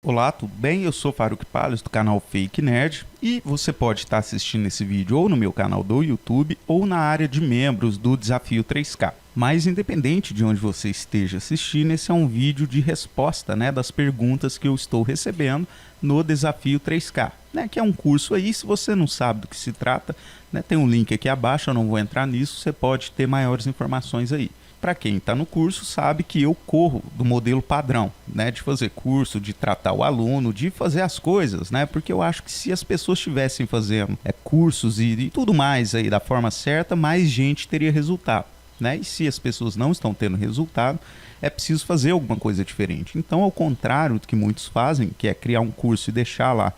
Olá, tudo bem? Eu sou Faruk Palles do canal Fake Nerd e você pode estar assistindo esse vídeo ou no meu canal do YouTube ou na área de membros do Desafio 3K. Mas independente de onde você esteja assistindo, esse é um vídeo de resposta, das perguntas que eu estou recebendo no Desafio 3K, que é um curso aí. Se você não sabe do que se trata, tem um link aqui abaixo, eu não vou entrar nisso, você pode ter maiores informações aí. Para quem está no curso sabe que eu corro do modelo padrão, de fazer curso, de tratar o aluno, de fazer as coisas, porque eu acho que se as pessoas estivessem fazendo cursos e tudo mais aí da forma certa, mais gente teria resultado, E se as pessoas não estão tendo resultado, é preciso fazer alguma coisa diferente. Então, ao contrário do que muitos fazem, que é criar um curso e deixar lá,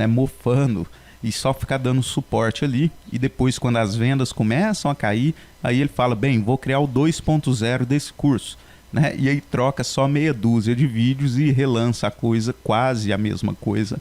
mofando, e só ficar dando suporte ali, e depois quando as vendas começam a cair, aí ele fala, bem, vou criar o 2.0 desse curso, e aí troca só meia dúzia de vídeos e relança a coisa, quase a mesma coisa,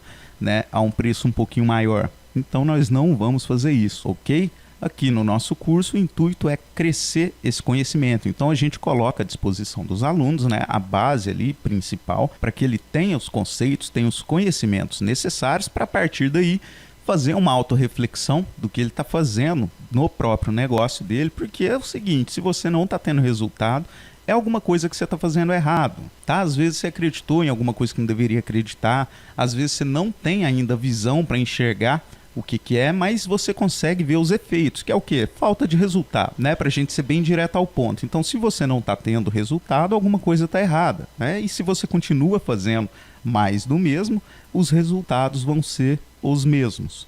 a um preço um pouquinho maior. Então nós não vamos fazer isso, ok? Aqui no nosso curso o intuito é crescer esse conhecimento, então a gente coloca à disposição dos alunos, a base ali principal, para que ele tenha os conceitos, tenha os conhecimentos necessários para a partir daí fazer uma autorreflexão do que ele está fazendo no próprio negócio dele, porque é o seguinte, se você não está tendo resultado, é alguma coisa que você está fazendo errado, tá? Às vezes você acreditou em alguma coisa que não deveria acreditar, às vezes você não tem ainda visão para enxergar o que é, mas você consegue ver os efeitos, que é o quê? Falta de resultado, para a gente ser bem direto ao ponto. Então, se você não está tendo resultado, alguma coisa está errada, E se você continua fazendo mais do mesmo, os resultados vão ser os mesmos,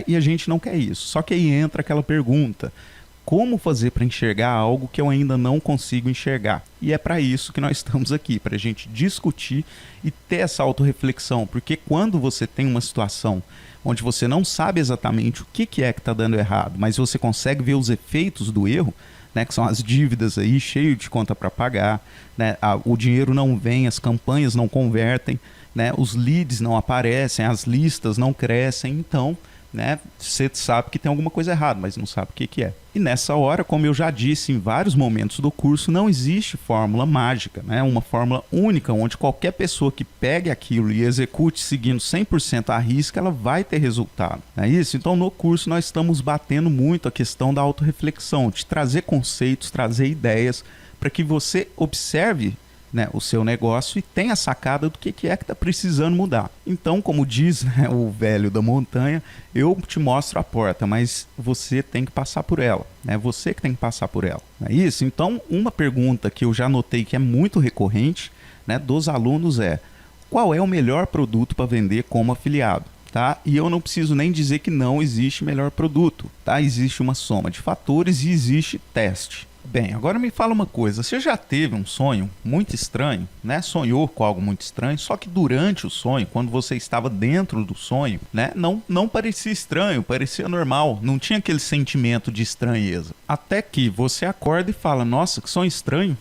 E a gente não quer isso. Só que aí entra aquela pergunta: como fazer para enxergar algo que eu ainda não consigo enxergar? E é para isso que nós estamos aqui, para a gente discutir e ter essa autorreflexão, porque quando você tem uma situação onde você não sabe exatamente o que é que está dando errado, mas você consegue ver os efeitos do erro, que são as dívidas aí, cheio de conta para pagar, o dinheiro não vem, as campanhas não convertem, os leads não aparecem, as listas não crescem, então você sabe que tem alguma coisa errada, mas não sabe o que é. E nessa hora, como eu já disse em vários momentos do curso, não existe fórmula mágica, uma fórmula única, onde qualquer pessoa que pegue aquilo e execute seguindo 100% à risca, ela vai ter resultado. É isso? Então, no curso, nós estamos batendo muito a questão da autorreflexão, de trazer conceitos, trazer ideias, para que você observe o seu negócio e tenha a sacada do que é que está precisando mudar. Então, como diz o velho da montanha, eu te mostro a porta, mas você tem que passar por ela. É você que tem que passar por ela. É isso? Então, uma pergunta que eu já notei que é muito recorrente dos alunos é: qual é o melhor produto para vender como afiliado? Tá? E eu não preciso nem dizer que não existe melhor produto. Tá? Existe uma soma de fatores e existe teste. Bem, agora me fala uma coisa, você já teve um sonho muito estranho, Sonhou com algo muito estranho, só que durante o sonho, quando você estava dentro do sonho, não parecia estranho, parecia normal, não tinha aquele sentimento de estranheza. Até que você acorda e fala, nossa, que sonho estranho.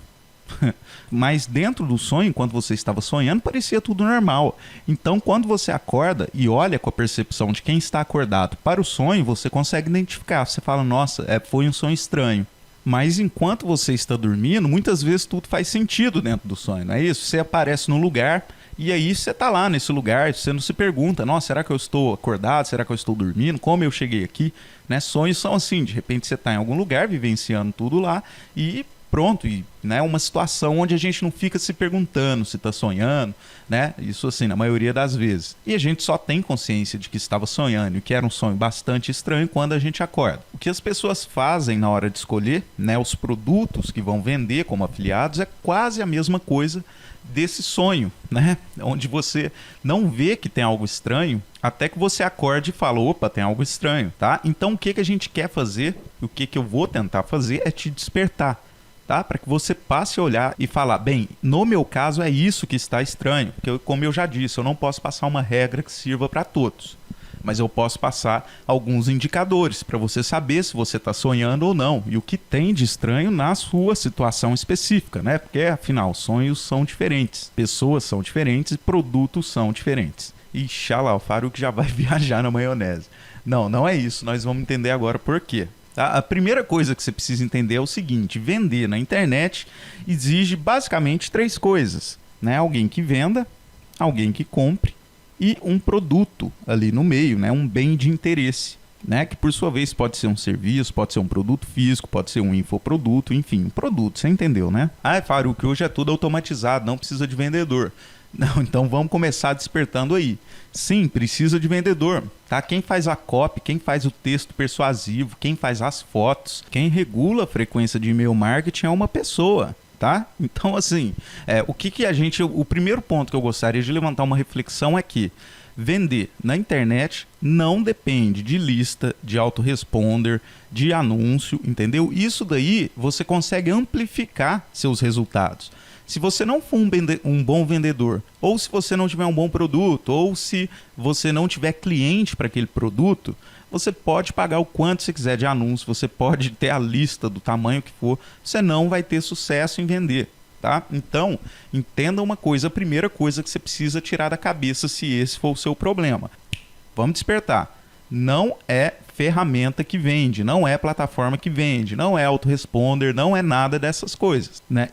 Mas dentro do sonho, quando você estava sonhando, parecia tudo normal. Então, quando você acorda e olha com a percepção de quem está acordado para o sonho, você consegue identificar, você fala, nossa, foi um sonho estranho. Mas enquanto você está dormindo, muitas vezes tudo faz sentido dentro do sonho, não é isso? Você aparece num lugar e aí você está lá nesse lugar, você não se pergunta, nossa, será que eu estou acordado? Será que eu estou dormindo? Como eu cheguei aqui? Sonhos são assim, de repente você está em algum lugar, vivenciando tudo lá e pronto, e uma situação onde a gente não fica se perguntando se está sonhando, isso assim, na maioria das vezes. E a gente só tem consciência de que estava sonhando e que era um sonho bastante estranho quando a gente acorda. O que as pessoas fazem na hora de escolher, os produtos que vão vender como afiliados, é quase a mesma coisa desse sonho, onde você não vê que tem algo estranho até que você acorde e fala, opa, tem algo estranho, tá? Então o que a gente quer fazer, o que eu vou tentar fazer é te despertar, tá? Para que você passe a olhar e falar, bem, no meu caso é isso que está estranho, porque como eu já disse, eu não posso passar uma regra que sirva para todos, mas eu posso passar alguns indicadores para você saber se você está sonhando ou não, e o que tem de estranho na sua situação específica, porque afinal, sonhos são diferentes, pessoas são diferentes e produtos são diferentes. Ixi, lá, o Faruk já vai viajar na maionese. Não é isso, nós vamos entender agora por quê. Tá? A primeira coisa que você precisa entender é o seguinte: vender na internet exige basicamente três coisas, Alguém que venda, alguém que compre e um produto ali no meio, né? Um bem de interesse, né? Que por sua vez pode ser um serviço, pode ser um produto físico, pode ser um infoproduto, enfim, um produto, você entendeu, né? Ah, Faruk, hoje é tudo automatizado, não precisa de vendedor. Não, então vamos começar despertando aí. Sim, precisa de vendedor, tá? Quem faz a copy, quem faz o texto persuasivo, quem faz as fotos, quem regula a frequência de e-mail marketing é uma pessoa, tá? Então, assim, o primeiro ponto que eu gostaria de levantar uma reflexão é que vender na internet não depende de lista, de autoresponder, de anúncio, entendeu? Isso daí você consegue amplificar seus resultados. Se você não for um bom vendedor, ou se você não tiver um bom produto, ou se você não tiver cliente para aquele produto, você pode pagar o quanto você quiser de anúncio, você pode ter a lista do tamanho que for, você não vai ter sucesso em vender, tá? Então, entenda uma coisa, a primeira coisa que você precisa tirar da cabeça se esse for o seu problema. Vamos despertar. Não é ferramenta que vende, não é plataforma que vende, não é autoresponder, não é nada dessas coisas, né?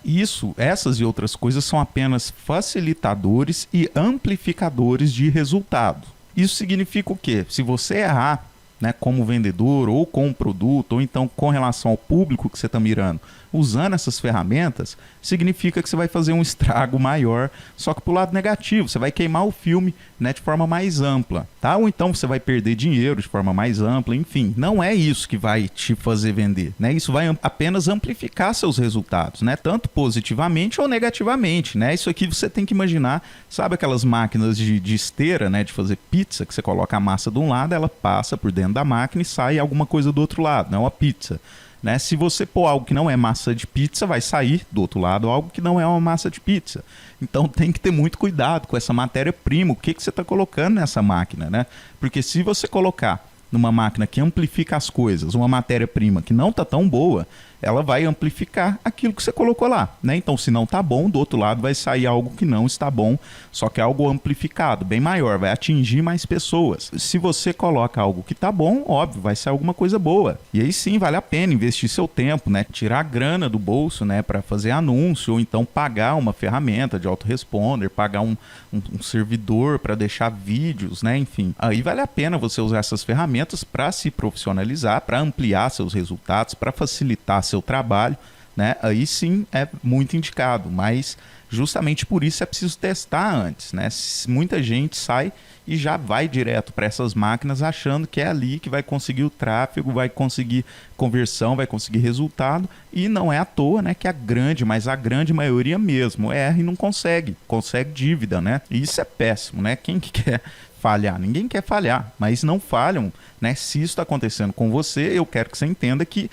Essas e outras coisas são apenas facilitadores e amplificadores de resultado. Isso significa o quê? Se você errar, né, como vendedor ou com o produto, ou então com relação ao público que você está mirando, usando essas ferramentas, significa que você vai fazer um estrago maior, só que para o lado negativo, você vai queimar o filme, né, de forma mais ampla, tá? Ou então você vai perder dinheiro de forma mais ampla, enfim, não é isso que vai te fazer vender, né? Isso vai apenas amplificar seus resultados, né? Tanto positivamente ou negativamente, né? Isso aqui você tem que imaginar, sabe aquelas máquinas de esteira, né, de fazer pizza, que você coloca a massa de um lado, ela passa por dentro da máquina e sai alguma coisa do outro lado, não é uma pizza. Né? Se você pôr algo que não é massa de pizza, vai sair do outro lado algo que não é uma massa de pizza. Então tem que ter muito cuidado com essa matéria-prima, o que você está colocando nessa máquina, né? Porque se você colocar numa máquina que amplifica as coisas, uma matéria-prima que não está tão boa, ela vai amplificar aquilo que você colocou lá, né? Então, se não está bom, do outro lado vai sair algo que não está bom, só que é algo amplificado, bem maior, vai atingir mais pessoas. Se você coloca algo que está bom, óbvio, vai sair alguma coisa boa. E aí sim, vale a pena investir seu tempo, né? Tirar a grana do bolso, né? Para fazer anúncio, ou então pagar uma ferramenta de autoresponder, pagar um servidor para deixar vídeos, né? Enfim, aí vale a pena você usar essas ferramentas para se profissionalizar, para ampliar seus resultados, para facilitar seu trabalho, né? Aí sim é muito indicado, mas justamente por isso é preciso testar antes, né? Muita gente sai e já vai direto para essas máquinas achando que é ali que vai conseguir o tráfego, vai conseguir conversão, vai conseguir resultado, e não é à toa, né, que a grande maioria mesmo erra e não consegue dívida, né? E isso é péssimo, né? Quem que quer falhar? Ninguém quer falhar, mas não falham, né? Se isso está acontecendo com você, eu quero que você entenda que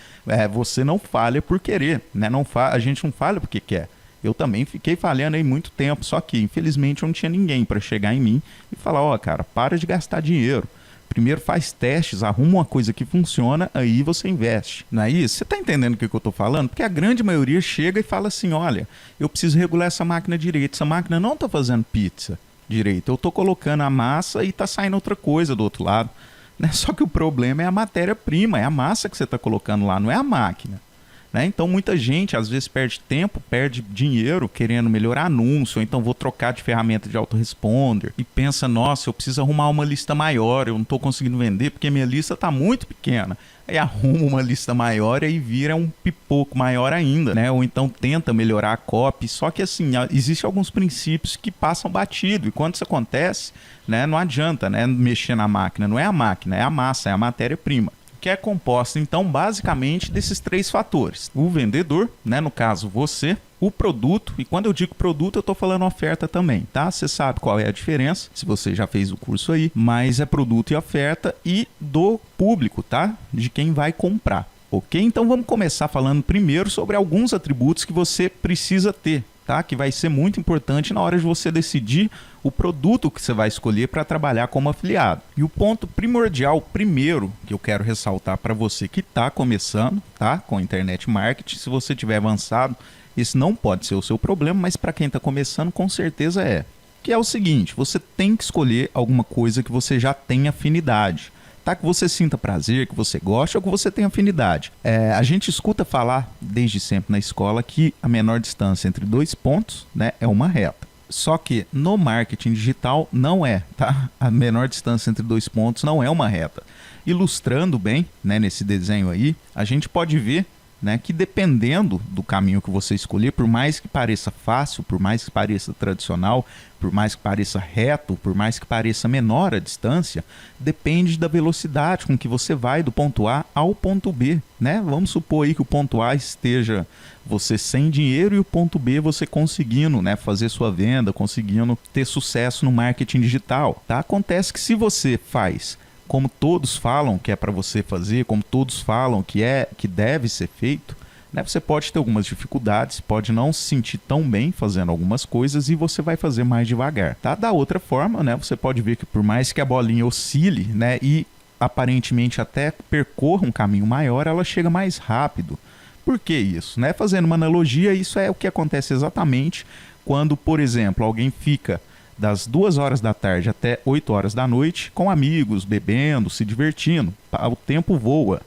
você não falha por querer, né? A gente não falha porque quer. Eu também fiquei falhando aí muito tempo, só que infelizmente eu não tinha ninguém para chegar em mim e falar, ó, cara, para de gastar dinheiro. Primeiro faz testes, arruma uma coisa que funciona, aí você investe. Não é isso? Você está entendendo o que eu estou falando? Porque a grande maioria chega e fala assim, olha, eu preciso regular essa máquina direito, essa máquina não está fazendo pizza direito, eu estou colocando a massa e está saindo outra coisa do outro lado. Né? Só que o problema é a matéria-prima, é a massa que você está colocando lá, não é a máquina. Né? Então muita gente às vezes perde tempo, perde dinheiro querendo melhorar anúncio, ou então vou trocar de ferramenta de autoresponder e pensa, nossa, eu preciso arrumar uma lista maior, eu não estou conseguindo vender porque minha lista está muito pequena. Aí arruma uma lista maior e aí vira um pipoco maior ainda, né? Ou então tenta melhorar a copy, só que assim, existem alguns princípios que passam batido, e quando isso acontece, né, não adianta, né, mexer na máquina, não é a máquina, é a massa, é a matéria-prima, que é composta, então, basicamente desses três fatores. O vendedor, né, no caso você, o produto, e quando eu digo produto eu estou falando oferta também, tá? Você sabe qual é a diferença, se você já fez o curso aí, mas é produto e oferta, e do público, tá? De quem vai comprar, ok? Então vamos começar falando primeiro sobre alguns atributos que você precisa ter, tá? Que vai ser muito importante na hora de você decidir o produto que você vai escolher para trabalhar como afiliado. E o ponto primordial, primeiro, que eu quero ressaltar para você que está começando, tá? Com internet marketing, se você tiver avançado, esse não pode ser o seu problema, mas para quem está começando, com certeza é. Que é o seguinte, você tem que escolher alguma coisa que você já tem afinidade. Tá? Que você sinta prazer, que você goste ou que você tenha afinidade. A gente escuta falar desde sempre na escola que a menor distância entre dois pontos, né, é uma reta. Só que no marketing digital não é, tá? A menor distância entre dois pontos não é uma reta. Ilustrando bem, né, nesse desenho aí, a gente pode ver, né, que dependendo do caminho que você escolher, por mais que pareça fácil, por mais que pareça tradicional, por mais que pareça reto, por mais que pareça menor a distância, depende da velocidade com que você vai do ponto A ao ponto B, né? Vamos supor aí que o ponto A esteja você sem dinheiro e o ponto B você conseguindo, né, fazer sua venda, conseguindo ter sucesso no marketing digital, tá? Acontece que se você faz como todos falam que é para você fazer, como todos falam que deve ser feito, né, você pode ter algumas dificuldades, pode não se sentir tão bem fazendo algumas coisas e você vai fazer mais devagar, tá? Da outra forma, né, você pode ver que por mais que a bolinha oscile, né, e aparentemente até percorra um caminho maior, ela chega mais rápido. Por que isso? Né? Fazendo uma analogia, isso é o que acontece exatamente quando, por exemplo, alguém fica das 2 horas da tarde até 8 horas da noite com amigos, bebendo, se divertindo. O tempo voa.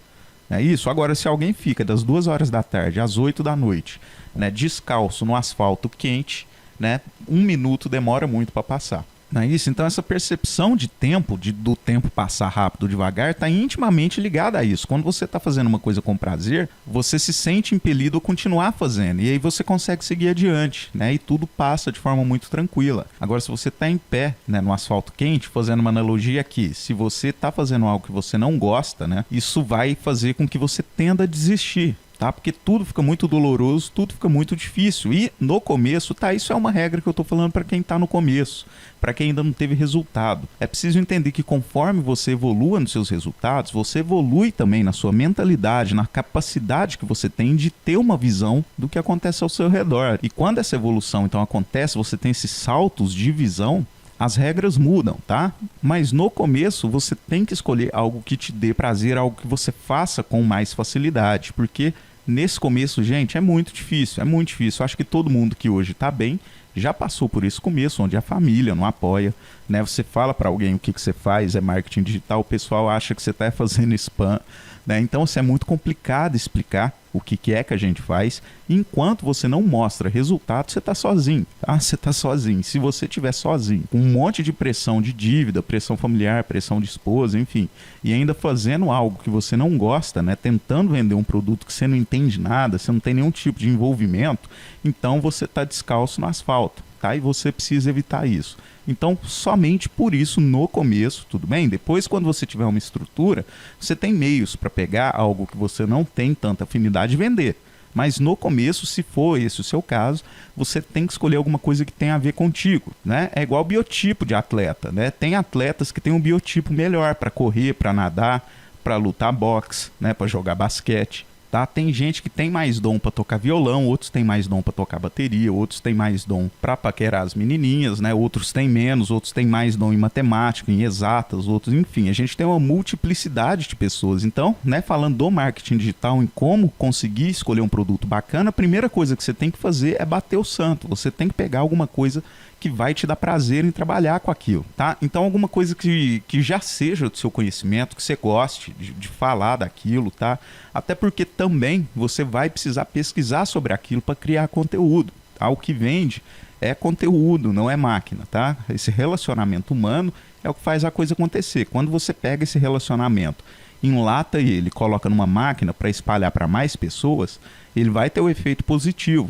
É isso. Agora, se alguém fica das 2 horas da tarde às 8 da noite, né, descalço no asfalto quente, né, 1 minuto demora muito para passar. Não é isso? Então essa percepção de tempo, do tempo passar rápido ou devagar, está intimamente ligada a isso. Quando você está fazendo uma coisa com prazer, você se sente impelido a continuar fazendo. E aí você consegue seguir adiante, né? E tudo passa de forma muito tranquila. Agora, se você está em pé, né, no asfalto quente, fazendo uma analogia aqui, se você está fazendo algo que você não gosta, né, isso vai fazer com que você tenda a desistir. Tá? Porque tudo fica muito doloroso, tudo fica muito difícil. E no começo, tá? Isso é uma regra que eu tô falando para quem tá no começo, para quem ainda não teve resultado. É preciso entender que conforme você evolua nos seus resultados, você evolui também na sua mentalidade, na capacidade que você tem de ter uma visão do que acontece ao seu redor. E quando essa evolução então acontece, você tem esses saltos de visão, as regras mudam, tá? Mas no começo você tem que escolher algo que te dê prazer, algo que você faça com mais facilidade, porque nesse começo, gente, é muito difícil, é muito difícil. Eu acho que todo mundo que hoje tá bem já passou por esse começo, onde a família não apoia, né? Você fala para alguém o que você faz, é marketing digital, o pessoal acha que você tá fazendo spam, né? Então, isso é muito complicado explicar o que é que a gente faz. Enquanto você não mostra resultado, você está sozinho, tá? Você está sozinho. Se você estiver sozinho, com um monte de pressão de dívida, pressão familiar, pressão de esposa, enfim, e ainda fazendo algo que você não gosta, né? Tentando vender um produto que você não entende nada, você não tem nenhum tipo de envolvimento, então você está descalço no asfalto, tá? E você precisa evitar isso. Então, somente por isso, no começo, tudo bem? Depois, quando você tiver uma estrutura, você tem meios para pegar algo que você não tem tanta afinidade e vender. Mas no começo, se for esse o seu caso, você tem que escolher alguma coisa que tenha a ver contigo, né? É igual biotipo de atleta, né? Tem atletas que têm um biotipo melhor para correr, para nadar, para lutar boxe, né? Para jogar basquete. Tá? Tem gente que tem mais dom para tocar violão, outros têm mais dom para tocar bateria, outros têm mais dom para paquerar as menininhas, né? Outros têm menos, outros têm mais dom em matemática, em exatas, outros, enfim, a gente tem uma multiplicidade de pessoas. Então, né, falando do marketing digital, em como conseguir escolher um produto bacana, a primeira coisa que você tem que fazer é bater o santo. Você tem que pegar alguma coisa que vai te dar prazer em trabalhar com aquilo, tá? Então, alguma coisa que já seja do seu conhecimento, que você goste de falar daquilo, tá? Até porque também você vai precisar pesquisar sobre aquilo para criar conteúdo, tá? O que vende é conteúdo, não é máquina, tá? Esse relacionamento humano é o que faz a coisa acontecer. Quando você pega esse relacionamento, enlata ele, coloca numa máquina para espalhar para mais pessoas, ele vai ter o efeito positivo.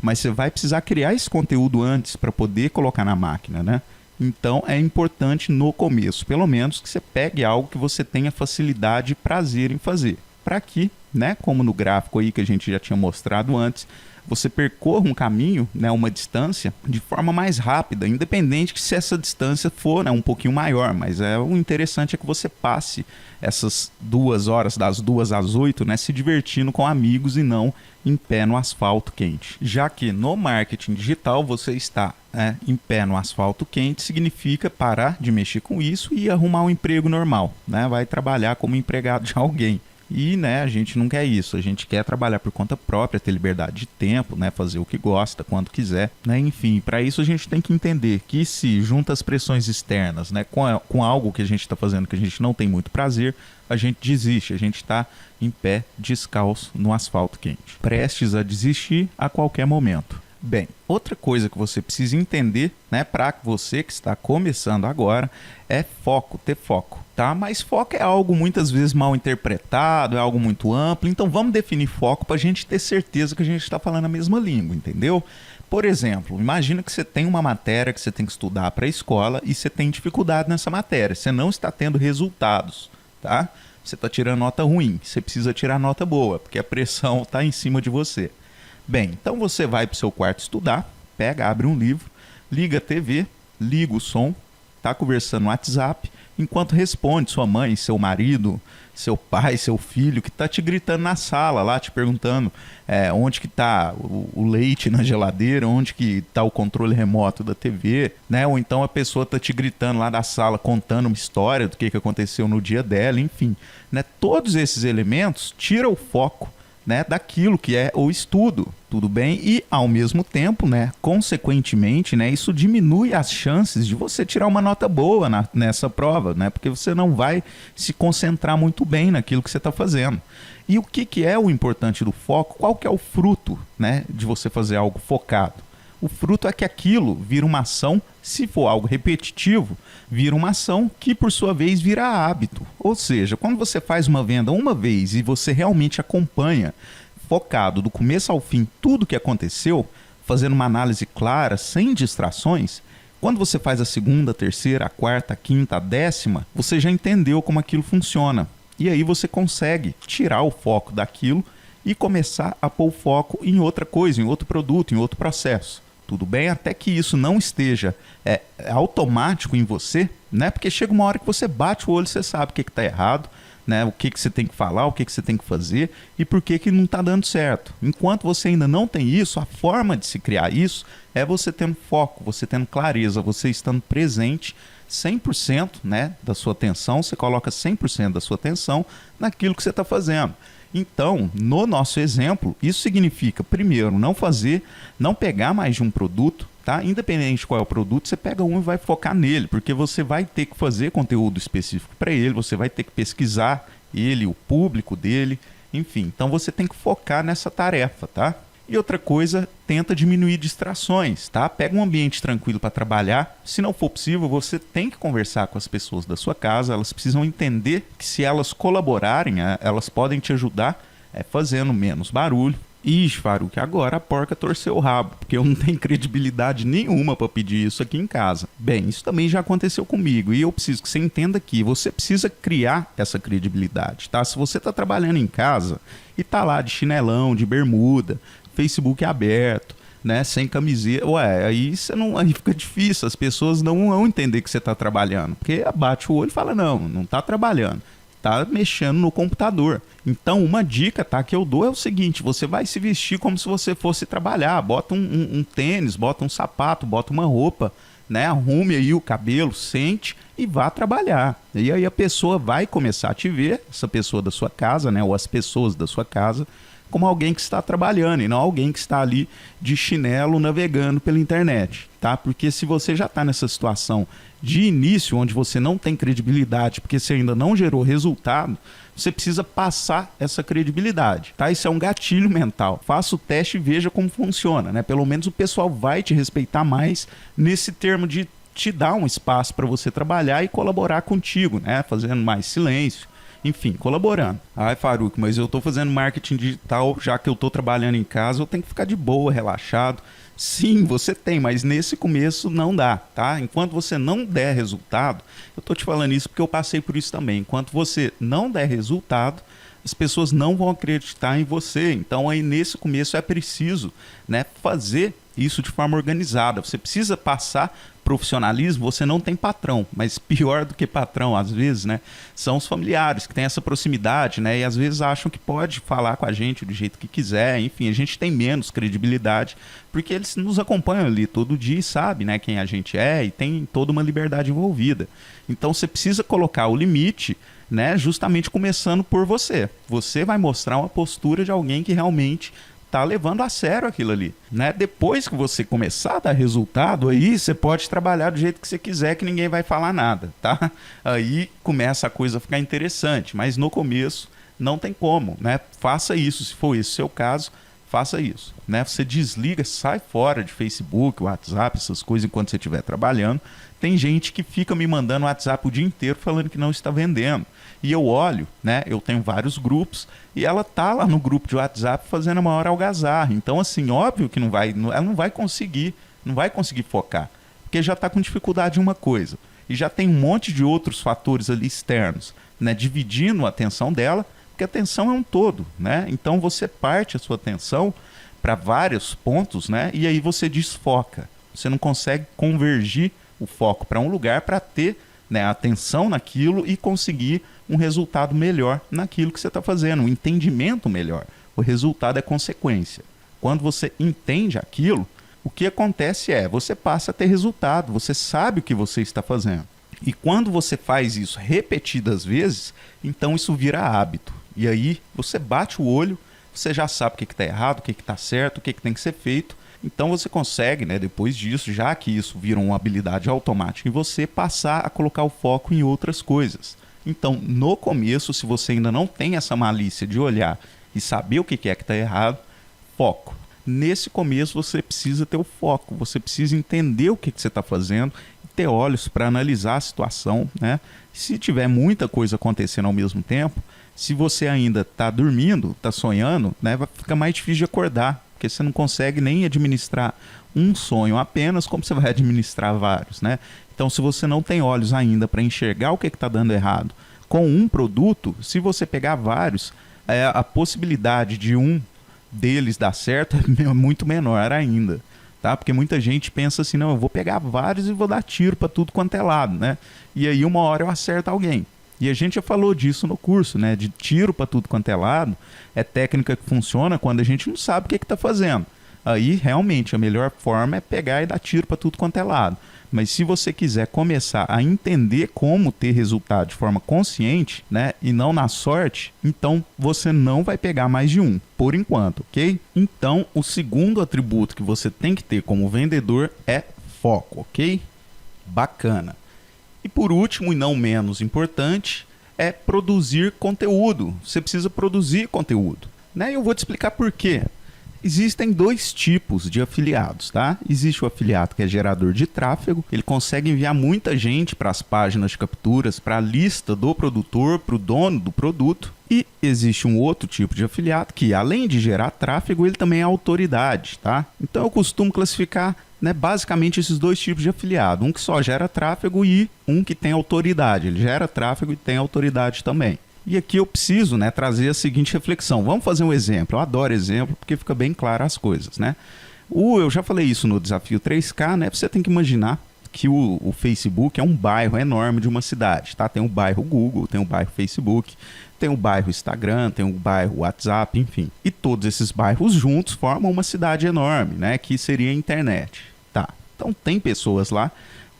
Mas você vai precisar criar esse conteúdo antes para poder colocar na máquina, né? Então é importante no começo, pelo menos, que você pegue algo que você tenha facilidade e prazer em fazer. Para que, né, como no gráfico aí que a gente já tinha mostrado antes, você percorra um caminho, né, uma distância, de forma mais rápida, independente que se essa distância for, né, um pouquinho maior. Mas o interessante é que você passe essas 2 horas, das 2 às 8, né, se divertindo com amigos e não em pé no asfalto quente. Já que no marketing digital você está, né, em pé no asfalto quente, significa parar de mexer com isso e arrumar um emprego normal, né? Vai trabalhar como empregado de alguém. E, né, a gente não quer isso, a gente quer trabalhar por conta própria, ter liberdade de tempo, né, fazer o que gosta, quando quiser, né, enfim, para isso a gente tem que entender que se junta as pressões externas, né, com algo que a gente está fazendo que a gente não tem muito prazer, a gente desiste, a gente está em pé, descalço, no asfalto quente, prestes a desistir a qualquer momento. Bem, outra coisa que você precisa entender, né, para você que está começando agora, é foco, ter foco, tá? Mas foco é algo muitas vezes mal interpretado, é algo muito amplo, então vamos definir foco para a gente ter certeza que a gente está falando a mesma língua, entendeu? Por exemplo, imagina que você tem uma matéria que você tem que estudar para a escola e você tem dificuldade nessa matéria, você não está tendo resultados, tá? Você está tirando nota ruim, você precisa tirar nota boa, porque a pressão está em cima de você. Bem, então você vai para o seu quarto estudar, pega, abre um livro, liga a TV, liga o som, está conversando no WhatsApp, enquanto responde sua mãe, seu marido, seu pai, seu filho, que está te gritando na sala lá, te perguntando onde que está o leite na geladeira, onde que está o controle remoto da TV, né? Ou então a pessoa está te gritando lá da sala, contando uma história do que aconteceu no dia dela, enfim. Né? Todos esses elementos tiram o foco, né, daquilo que é o estudo, tudo bem? E, ao mesmo tempo, né, consequentemente, né, isso diminui as chances de você tirar uma nota boa nessa prova, né, porque você não vai se concentrar muito bem naquilo que você está fazendo. E o que é o importante do foco? Qual que é o fruto, né, de você fazer algo focado? O fruto é que aquilo vira uma ação, se for algo repetitivo, vira uma ação que, por sua vez, vira hábito. Ou seja, quando você faz uma venda uma vez e você realmente acompanha, focado do começo ao fim, tudo o que aconteceu, fazendo uma análise clara, sem distrações, quando você faz a segunda, a terceira, a quarta, a quinta, a 10ª, você já entendeu como aquilo funciona. E aí você consegue tirar o foco daquilo e começar a pôr o foco em outra coisa, em outro produto, em outro processo. Tudo bem? Até que isso não esteja automático em você, né? Porque chega uma hora que você bate o olho e você sabe o que está errado, né? O que você tem que falar, o que você tem que fazer e por que não está dando certo. Enquanto você ainda não tem isso, a forma de se criar isso é você tendo foco, você tendo clareza, você estando presente 100%, né, da sua atenção, você coloca 100% da sua atenção naquilo que você está fazendo. Então, no nosso exemplo, isso significa, primeiro, não pegar mais de um produto, tá? Independente de qual é o produto, você pega um e vai focar nele, porque você vai ter que fazer conteúdo específico para ele, você vai ter que pesquisar ele, o público dele, enfim. Então, você tem que focar nessa tarefa, tá? E outra coisa, tenta diminuir distrações, tá? Pega um ambiente tranquilo para trabalhar. Se não for possível, você tem que conversar com as pessoas da sua casa. Elas precisam entender que se elas colaborarem, elas podem te ajudar fazendo menos barulho. Ixi, Faruk, agora a porca torceu o rabo, porque eu não tenho credibilidade nenhuma para pedir isso aqui em casa. Bem, isso também já aconteceu comigo e eu preciso que você entenda que você precisa criar essa credibilidade, tá? Se você está trabalhando em casa e tá lá de chinelão, de bermuda, Facebook aberto, né, sem camiseta, aí fica difícil, as pessoas não vão entender que você está trabalhando, porque bate o olho e fala, não está trabalhando, está mexendo no computador. Então, uma dica, tá, que eu dou é o seguinte, você vai se vestir como se você fosse trabalhar, bota um tênis, bota um sapato, bota uma roupa, né, arrume aí o cabelo, sente e vá trabalhar. E aí a pessoa vai começar a te ver, essa pessoa da sua casa, né, ou as pessoas da sua casa, como alguém que está trabalhando e não alguém que está ali de chinelo navegando pela internet, tá? Porque se você já está nessa situação de início, onde você não tem credibilidade, porque você ainda não gerou resultado, você precisa passar essa credibilidade, tá? Isso é um gatilho mental. Faça o teste e veja como funciona, né? Pelo menos o pessoal vai te respeitar mais nesse termo de te dar um espaço para você trabalhar e colaborar contigo, né? Fazendo mais silêncio. Enfim, colaborando. Ai, Faruk, mas eu tô fazendo marketing digital, já que eu tô trabalhando em casa, eu tenho que ficar de boa, relaxado. Sim, você tem, mas nesse começo não dá, tá? Enquanto você não der resultado, eu tô te falando isso porque eu passei por isso também. Enquanto você não der resultado, as pessoas não vão acreditar em você. Então aí nesse começo é preciso, né, fazer isso de forma organizada. Você precisa passar profissionalismo. Você não tem patrão, mas pior do que patrão às vezes, né, são os familiares que têm essa proximidade, né, e às vezes acham que pode falar com a gente do jeito que quiser. Enfim, a gente tem menos credibilidade porque eles nos acompanham ali todo dia e sabem, né, quem a gente é e tem toda uma liberdade envolvida. Então você precisa colocar o limite, né, justamente começando por você. Você vai mostrar uma postura de alguém que realmente está levando a sério aquilo ali, né? Depois que você começar a dar resultado, aí você pode trabalhar do jeito que você quiser, que ninguém vai falar nada, tá? Aí começa a coisa a ficar interessante, mas no começo não tem como, né? Faça isso, se for esse o seu caso, faça isso, né? Você desliga, sai fora de Facebook, WhatsApp, essas coisas enquanto você estiver trabalhando. Tem gente que fica me mandando WhatsApp o dia inteiro falando que não está vendendo. E eu olho, né? Eu tenho vários grupos e ela tá lá no grupo de WhatsApp fazendo a maior algazarra. Então, assim, óbvio que ela não vai conseguir focar, porque já está com dificuldade em uma coisa. E já tem um monte de outros fatores ali externos, né? Dividindo a atenção dela, porque a atenção é um todo, né? Então você parte a sua atenção para vários pontos, né? E aí você desfoca. Você não consegue convergir o foco para um lugar para ter, né, atenção naquilo e conseguir um resultado melhor naquilo que você está fazendo, um entendimento melhor. O resultado é consequência. Quando você entende aquilo, o que acontece é, você passa a ter resultado, você sabe o que você está fazendo. E quando você faz isso repetidas vezes, então isso vira hábito. E aí você bate o olho, você já sabe o que está errado, o que está certo, o que tem que ser feito. Então você consegue, né, depois disso, já que isso vira uma habilidade automática em você, passar a colocar o foco em outras coisas. Então, no começo, se você ainda não tem essa malícia de olhar e saber o que é que está errado, foco. Nesse começo você precisa ter o foco, você precisa entender o que você está fazendo, ter olhos para analisar a situação, né? Se tiver muita coisa acontecendo ao mesmo tempo, se você ainda está dormindo, está sonhando, né, fica mais difícil de acordar, porque você não consegue nem administrar um sonho apenas, como você vai administrar vários, né? Então, se você não tem olhos ainda para enxergar o que está dando errado com um produto, se você pegar vários, a possibilidade de um deles dar certo é muito menor ainda, tá? Porque muita gente pensa assim, não, eu vou pegar vários e vou dar tiro para tudo quanto é lado, né? E aí uma hora eu acerto alguém. E a gente já falou disso no curso, né? De tiro para tudo quanto é lado, é técnica que funciona quando a gente não sabe o que está fazendo. Aí realmente a melhor forma é pegar e dar tiro para tudo quanto é lado. Mas se você quiser começar a entender como ter resultado de forma consciente, né, e não na sorte, então você não vai pegar mais de um, por enquanto, ok? Então, o segundo atributo que você tem que ter como vendedor é foco, ok? Bacana. E por último, e não menos importante, é produzir conteúdo. Você precisa produzir conteúdo, né? E eu vou te explicar por quê. Existem dois tipos de afiliados, tá? Existe o afiliado que é gerador de tráfego, ele consegue enviar muita gente para as páginas de capturas, para a lista do produtor, para o dono do produto. E existe um outro tipo de afiliado que, além de gerar tráfego, ele também é autoridade, tá? Então eu costumo classificar, né, basicamente esses dois tipos de afiliado. Um que só gera tráfego e um que tem autoridade. Ele gera tráfego e tem autoridade também. E aqui eu preciso, né, trazer a seguinte reflexão. Vamos fazer um exemplo. Eu adoro exemplo porque fica bem claro as coisas, né? Eu já falei isso no Desafio 3K, né? Você tem que imaginar que o Facebook é um bairro enorme de uma cidade, tá? Tem o bairro Google, tem o bairro Facebook, tem o bairro Instagram, tem o bairro WhatsApp, enfim. E todos esses bairros juntos formam uma cidade enorme, né? Que seria a internet, tá? Então tem pessoas lá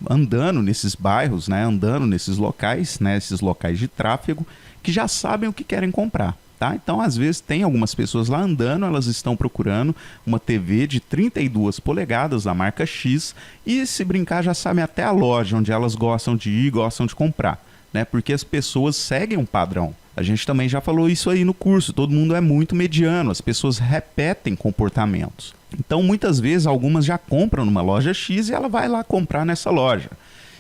andando nesses bairros, né? Andando nesses locais, né? Esses locais de tráfego, que já sabem o que querem comprar, tá? Então, às vezes, tem algumas pessoas lá andando, elas estão procurando uma TV de 32 polegadas da marca X e, se brincar, já sabem até a loja onde elas gostam de ir, gostam de comprar, né? Porque as pessoas seguem um padrão. A gente também já falou isso aí no curso, todo mundo é muito mediano, as pessoas repetem comportamentos. Então, muitas vezes, algumas já compram numa loja X e ela vai lá comprar nessa loja.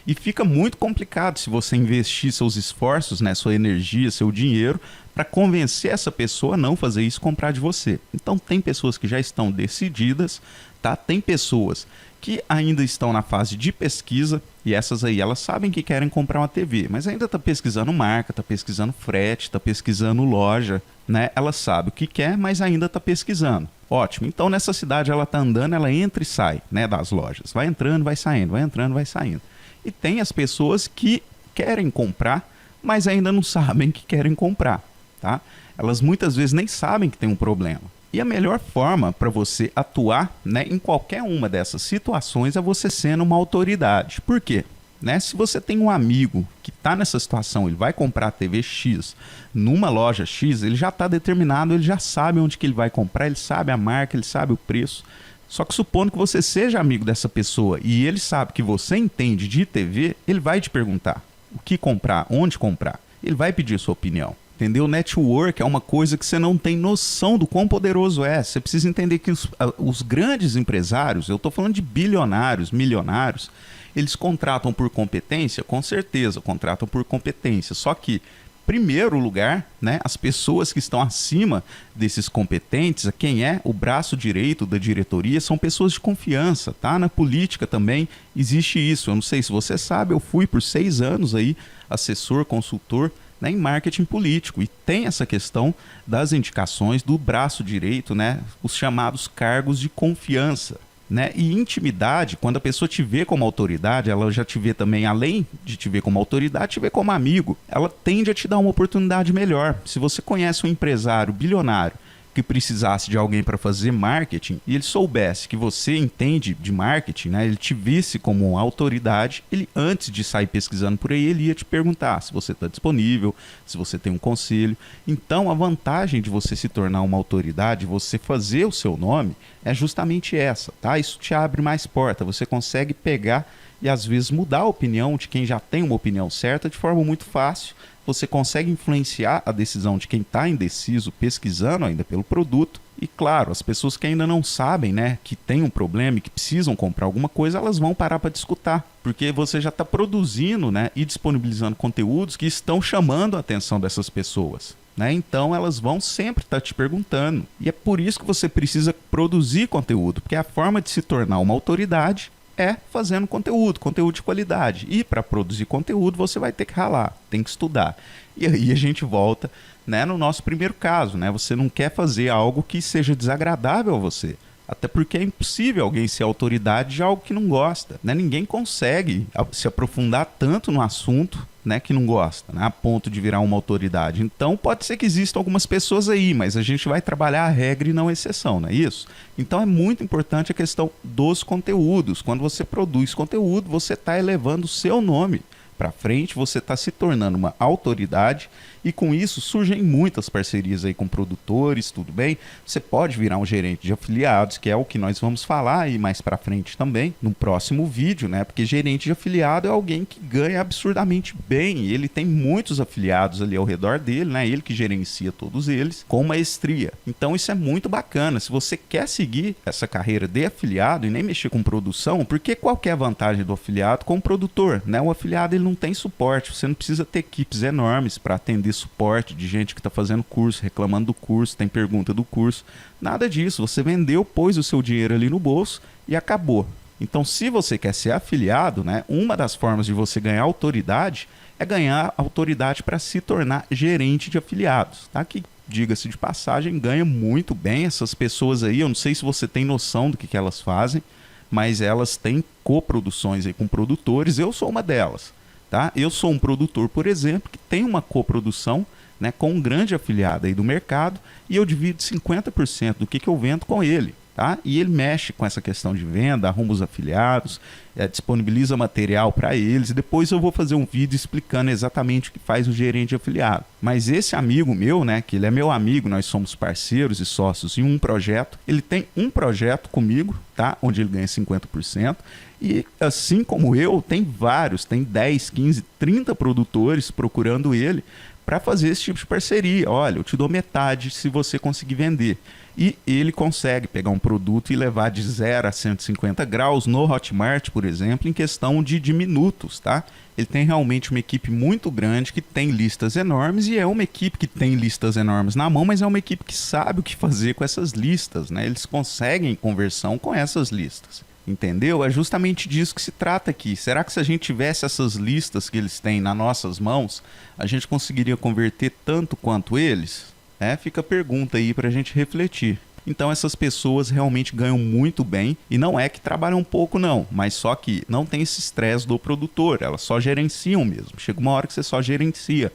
E fica muito complicado se você investir seus esforços, né, sua energia, seu dinheiro, para convencer essa pessoa a não fazer isso, comprar de você. Então tem pessoas que já estão decididas, tá? Tem pessoas que ainda estão na fase de pesquisa, e essas aí elas sabem que querem comprar uma TV, mas ainda está pesquisando marca, está pesquisando frete, está pesquisando loja, né? Ela sabe o que quer, mas ainda está pesquisando. Ótimo, então nessa cidade ela está andando, ela entra e sai, né, das lojas. Vai entrando, vai saindo, vai entrando, vai saindo. E tem as pessoas que querem comprar, mas ainda não sabem que querem comprar, tá? Elas muitas vezes nem sabem que tem um problema. E a melhor forma para você atuar, né, em qualquer uma dessas situações é você sendo uma autoridade. Por quê? Né? Se você tem um amigo que está nessa situação, ele vai comprar a TV X numa loja X, ele já está determinado, ele já sabe onde que ele vai comprar, ele sabe a marca, ele sabe o preço. Só que supondo que você seja amigo dessa pessoa e ele sabe que você entende de TV, ele vai te perguntar o que comprar, onde comprar. Ele vai pedir sua opinião. Entendeu? Network é uma coisa que você não tem noção do quão poderoso é. Você precisa entender que os grandes empresários, eu estou falando de bilionários, milionários, eles contratam por competência? Com certeza, contratam por competência. Só que, primeiro lugar, né, as pessoas que estão acima desses competentes, quem é o braço direito da diretoria, são pessoas de confiança, tá? Na política também existe isso. Eu não sei se você sabe, eu fui por 6 anos aí assessor, consultor, né, em marketing político, e tem essa questão das indicações do braço direito, né, os chamados cargos de confiança. Né? E intimidade, quando a pessoa te vê como autoridade, ela já te vê também, além de te ver como autoridade, te vê como amigo. Ela tende a te dar uma oportunidade melhor. Se você conhece um empresário bilionário que precisasse de alguém para fazer marketing e ele soubesse que você entende de marketing, né, ele te visse como uma autoridade, ele, antes de sair pesquisando por aí, ele ia te perguntar se você está disponível, se você tem um conselho. Então, a vantagem de você se tornar uma autoridade, você fazer o seu nome, é justamente essa, tá? Isso te abre mais porta, você consegue pegar e às vezes mudar a opinião de quem já tem uma opinião certa de forma muito fácil. Você consegue influenciar a decisão de quem está indeciso, pesquisando ainda pelo produto. E claro, as pessoas que ainda não sabem, né, que tem um problema e que precisam comprar alguma coisa, elas vão parar para discutir. Porque você já está produzindo, né, e disponibilizando conteúdos que estão chamando a atenção dessas pessoas. Né? Então elas vão sempre estar te perguntando. E é por isso que você precisa produzir conteúdo, porque a forma de se tornar uma autoridade é fazendo conteúdo de qualidade. E para produzir conteúdo você vai ter que ralar, tem que estudar. E aí a gente volta, né, no nosso primeiro caso, né? Você não quer fazer algo que seja desagradável a você. Até porque é impossível alguém ser autoridade de algo que não gosta. Né? Ninguém consegue se aprofundar tanto no assunto, né, que não gosta, né, a ponto de virar uma autoridade. Então pode ser que existam algumas pessoas aí, mas a gente vai trabalhar a regra e não a exceção, não é isso? Então é muito importante a questão dos conteúdos. Quando você produz conteúdo, você está elevando o seu nome para frente, você está se tornando uma autoridade, e com isso surgem muitas parcerias aí com produtores, tudo bem? Você pode virar um gerente de afiliados, que é o que nós vamos falar aí mais para frente também, no próximo vídeo, né? Porque gerente de afiliado é alguém que ganha absurdamente bem, e ele tem muitos afiliados ali ao redor dele, né? Ele que gerencia todos eles com maestria. Então isso é muito bacana. Se você quer seguir essa carreira de afiliado e nem mexer com produção, porque qual que é a vantagem do afiliado com o produtor, né? O afiliado ele não tem suporte, você não precisa ter equipes enormes para atender suporte de gente que está fazendo curso, reclamando do curso, tem pergunta do curso, nada disso. Você vendeu, pôs o seu dinheiro ali no bolso e acabou. Então, se você quer ser afiliado, né, uma das formas de você ganhar autoridade é ganhar autoridade para se tornar gerente de afiliados, tá? Que, diga-se de passagem, ganha muito bem. Essas pessoas aí, eu não sei se você tem noção do que elas fazem, mas elas têm coproduções aí com produtores. Eu sou uma delas. Tá? Eu sou um produtor, por exemplo, que tem uma coprodução, né, com um grande afiliado aí do mercado, e eu divido 50% do que eu vendo com ele. Tá? E ele mexe com essa questão de venda, arruma os afiliados, disponibiliza material para eles, e depois eu vou fazer um vídeo explicando exatamente o que faz o gerente de afiliado. Mas esse amigo meu, né, que ele é meu amigo, nós somos parceiros e sócios em um projeto, ele tem um projeto comigo, tá? Onde ele ganha 50%, e assim como eu, tem vários, tem 10, 15, 30 produtores procurando ele para fazer esse tipo de parceria. Olha, eu te dou metade se você conseguir vender. E ele consegue pegar um produto e levar de 0 a 150 graus no Hotmart, por exemplo, em questão de minutos, tá? Ele tem realmente uma equipe muito grande que tem listas enormes, e é uma equipe que tem listas enormes na mão, mas é uma equipe que sabe o que fazer com essas listas, né? Eles conseguem conversão com essas listas. Entendeu? É justamente disso que se trata aqui. Será que se a gente tivesse essas listas que eles têm nas nossas mãos, a gente conseguiria converter tanto quanto eles? Fica a pergunta aí para a gente refletir. Então essas pessoas realmente ganham muito bem, e não é que trabalham pouco não, mas só que não tem esse estresse do produtor, elas só gerenciam mesmo. Chega uma hora que você só gerencia.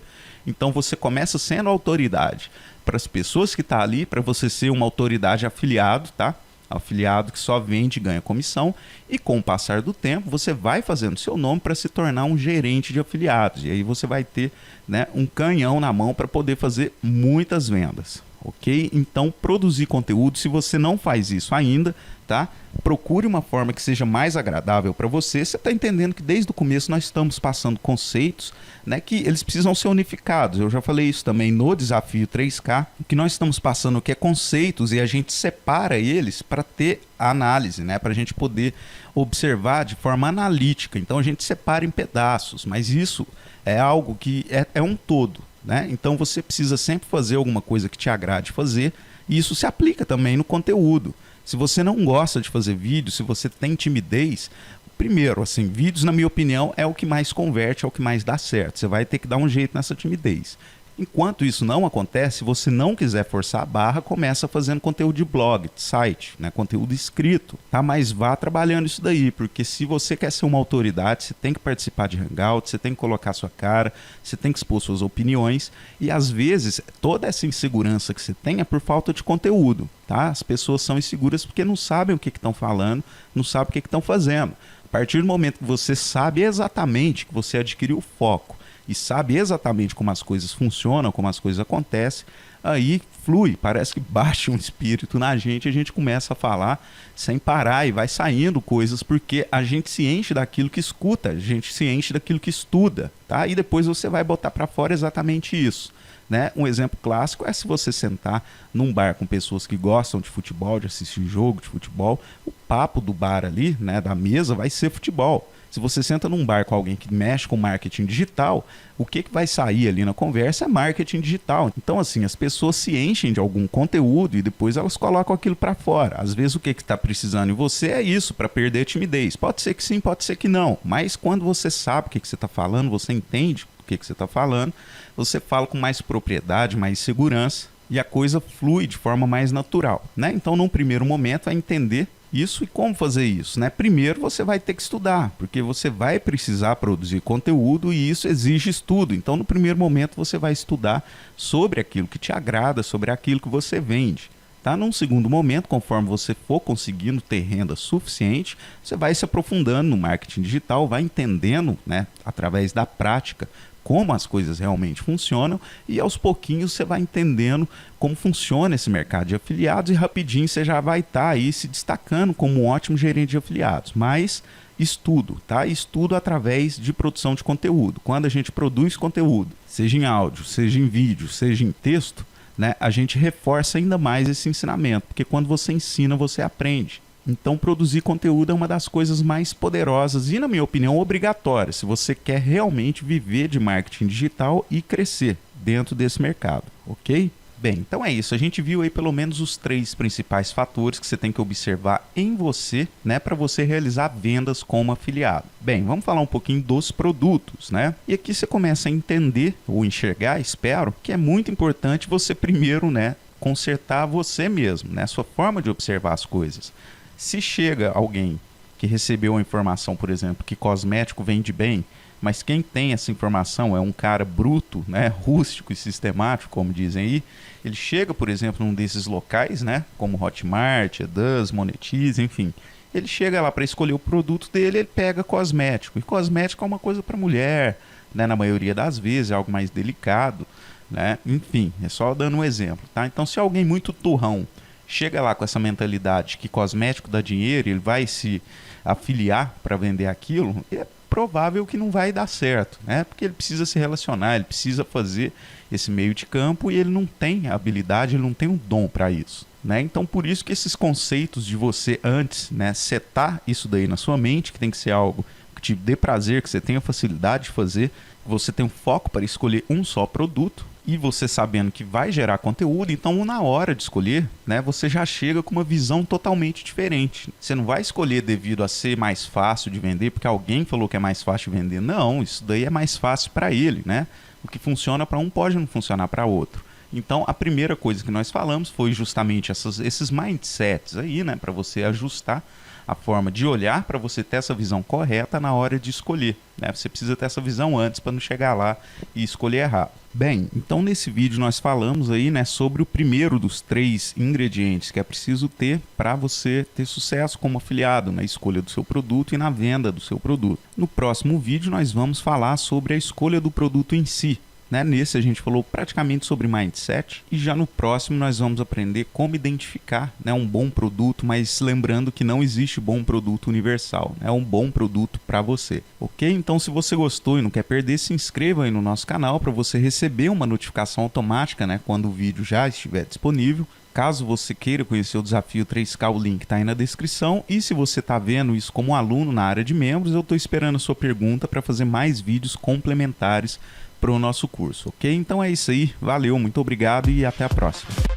Então você começa sendo autoridade para as pessoas que estão ali, para você ser uma autoridade afiliado, tá? Afiliado que só vende e ganha comissão, e com o passar do tempo você vai fazendo seu nome para se tornar um gerente de afiliados, e aí você vai ter, né, um canhão na mão para poder fazer muitas vendas. ok? Então, produzir conteúdo, se você não faz isso ainda, tá? Procure uma forma que seja mais agradável para você. Você está entendendo que desde o começo nós estamos passando conceitos, né, que eles precisam ser unificados. Eu já falei isso também no Desafio 3K, que nós estamos passando que é conceitos e a gente separa eles para ter análise, né, para a gente poder observar de forma analítica. Então a gente separa em pedaços, mas isso é algo que é um todo, né? Então você precisa sempre fazer alguma coisa que te agrade fazer, e isso se aplica também no conteúdo. Se você não gosta de fazer vídeo, se você tem timidez, primeiro, assim, vídeos, na minha opinião, é o que mais converte, é o que mais dá certo. Você vai ter que dar um jeito nessa timidez. Enquanto isso não acontece, se você não quiser forçar a barra, começa fazendo conteúdo de blog, de site, né? Conteúdo escrito, tá? Mas vá trabalhando isso daí, porque se você quer ser uma autoridade, você tem que participar de Hangout, você tem que colocar sua cara, você tem que expor suas opiniões, e às vezes toda essa insegurança que você tem é por falta de conteúdo, tá? As pessoas são inseguras porque não sabem o que estão falando, não sabem o que estão fazendo. A partir do momento que você sabe exatamente, que você adquiriu o foco, e sabe exatamente como as coisas funcionam, como as coisas acontecem, aí flui, parece que baixa um espírito na gente e a gente começa a falar sem parar e vai saindo coisas, porque a gente se enche daquilo que escuta, a gente se enche daquilo que estuda, tá? E depois você vai botar para fora exatamente isso, né? Um exemplo clássico é se você sentar num bar com pessoas que gostam de futebol, de assistir jogo de futebol, o papo do bar ali, né, da mesa, vai ser futebol. Se você senta num bar com alguém que mexe com marketing digital, o que vai sair ali na conversa é marketing digital. Então, assim, as pessoas se enchem de algum conteúdo e depois elas colocam aquilo para fora. Às vezes o que está precisando em você é isso, para perder a timidez. Pode ser que sim, pode ser que não. Mas quando você sabe o que você está falando, você entende o que você está falando, você fala com mais propriedade, mais segurança e a coisa flui de forma mais natural, né? Então, num primeiro momento, é entender isso e como fazer isso, né? Primeiro você vai ter que estudar, porque você vai precisar produzir conteúdo e isso exige estudo. Então, no primeiro momento, você vai estudar sobre aquilo que te agrada, sobre aquilo que você vende. Tá? Num segundo momento, conforme você for conseguindo ter renda suficiente, você vai se aprofundando no marketing digital, vai entendendo, né, através da prática, como as coisas realmente funcionam, e aos pouquinhos você vai entendendo como funciona esse mercado de afiliados e rapidinho você já vai estar aí se destacando como um ótimo gerente de afiliados. Mas estudo, tá? Estudo através de produção de conteúdo. Quando a gente produz conteúdo, seja em áudio, seja em vídeo, seja em texto, né, a gente reforça ainda mais esse ensinamento, porque quando você ensina, você aprende. Então, produzir conteúdo é uma das coisas mais poderosas e, na minha opinião, obrigatórias, se você quer realmente viver de marketing digital e crescer dentro desse mercado, ok? Bem, então é isso. A gente viu aí pelo menos os 3 principais fatores que você tem que observar em você, né, para você realizar vendas como afiliado. Bem, vamos falar um pouquinho dos produtos, né? E aqui você começa a entender ou enxergar, espero, que é muito importante você primeiro, né, consertar você mesmo, né, sua forma de observar as coisas. Se chega alguém que recebeu a informação, por exemplo, que cosmético vende bem, mas quem tem essa informação é um cara bruto, né, rústico e sistemático, como dizem aí, ele chega, por exemplo, num desses locais, né, como Hotmart, Eduz, Monetize, enfim, ele chega lá para escolher o produto dele, ele pega cosmético, e cosmético é uma coisa para mulher, né, na maioria das vezes, é algo mais delicado, né, enfim, é só dando um exemplo, tá? Então, se alguém muito turrão chega lá com essa mentalidade que cosmético dá dinheiro, ele vai se afiliar para vender aquilo, é provável que não vai dar certo, né? Porque ele precisa se relacionar, ele precisa fazer esse meio de campo e ele não tem a habilidade, ele não tem um dom para isso, né? Então, por isso que esses conceitos de você antes, né, setar isso daí na sua mente, que tem que ser algo que te dê prazer, que você tenha facilidade de fazer, que você tenha um foco para escolher um só produto, e você sabendo que vai gerar conteúdo, então na hora de escolher, né, você já chega com uma visão totalmente diferente. Você não vai escolher devido a ser mais fácil de vender, porque alguém falou que é mais fácil de vender. Não, isso daí é mais fácil para ele, né? O que funciona para um pode não funcionar para outro. Então, a primeira coisa que nós falamos foi justamente esses mindsets aí, né, para você ajustar a forma de olhar para você ter essa visão correta na hora de escolher, né? Você precisa ter essa visão antes para não chegar lá e escolher errado. Bem, então nesse vídeo nós falamos aí, né, sobre o primeiro dos 3 ingredientes que é preciso ter para você ter sucesso como afiliado na escolha do seu produto e na venda do seu produto. No próximo vídeo nós vamos falar sobre a escolha do produto em si, né? Nesse a gente falou praticamente sobre mindset e já no próximo nós vamos aprender como identificar, né, um bom produto, mas lembrando que não existe bom produto universal, é um bom produto para você, ok? Então se você gostou e não quer perder, se inscreva aí no nosso canal para você receber uma notificação automática, né, quando o vídeo já estiver disponível. Caso você queira conhecer o Desafio 3K, o link está aí na descrição. E se você está vendo isso como aluno na área de membros, eu estou esperando a sua pergunta para fazer mais vídeos complementares para o nosso curso, ok? Então é isso aí, valeu, muito obrigado e até a próxima.